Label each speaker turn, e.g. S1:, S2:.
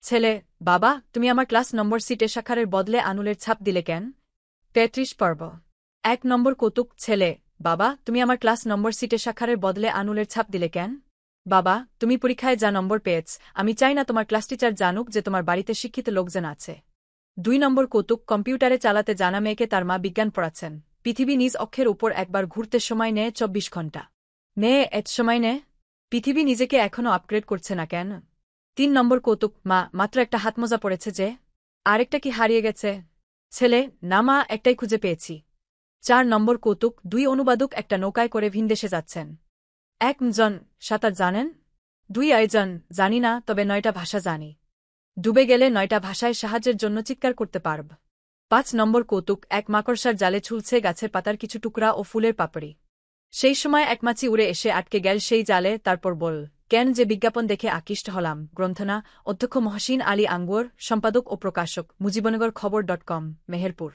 S1: ছেলে, বাবা, তুমি আমার ক্লাস নম্বর সিটে সাক্ষারের বদলে আঙুলের ছাপ দিলে কেন? ৩৩ পর্ব। ১ নম্বর কৌতুক। ছেলে, বাবা, তুমি আমার ক্লাস নম্বর সিটে সাক্ষারের বদলে আঙুলের ছাপ দিলে কেন? বাবা, তুমি পরীক্ষায় যা নম্বর পেয়েছ, আমি চাই না তোমার ক্লাস টিচার জানুক যে তোমার বাড়িতে শিক্ষিত লোকজন আছে। ২ নম্বর কৌতুক। কম্পিউটারে চালাতে জানা মেয়েকে তার মা বিজ্ঞান পড়াচ্ছেন। পৃথিবী নিজ অক্ষের উপর একবার ঘুরতে সময় নেয় ২৪ ঘণ্টা। মেয়ে, এত সময় নেয়? পৃথিবী নিজেকে এখনও আপগ্রেড করছে না কেন? ৩ নম্বর কৌতুক। মা, মাত্র একটা হাতমোজা পড়েছে যে, আরেকটা কি হারিয়ে গেছে? ছেলে, না মা, একটাই খুঁজে পেয়েছি। ৪ নম্বর কৌতুক। ২ অনুবাদক একটা নৌকায় করে ভিনদেশে যাচ্ছেন। ১ জন সাঁতার জানেন? ২ জন জানি না, তবে ৯টা ভাষা জানি। ডুবে গেলে ৯টা ভাষায় সাহায্যের জন্য চিৎকার করতে পারব। ৫ নম্বর কৌতুক। এক মাকড়সার জালে ঝুলছে গাছের পাতার কিছু টুকরা ও ফুলের পাপড়ি। সেই সময় এক মাছি উড়ে এসে আটকে গেল সেই জালে। তারপর বল কেন যে বিজ্ঞাপন দেখে আকৃষ্ট হলাম। গ্রন্থনা অধ্যক্ষ মহসিন আলী আঙ্গুর, সম্পাদক ও প্রকাশক মুজিবনগর খবর.com, মেহেরপুর।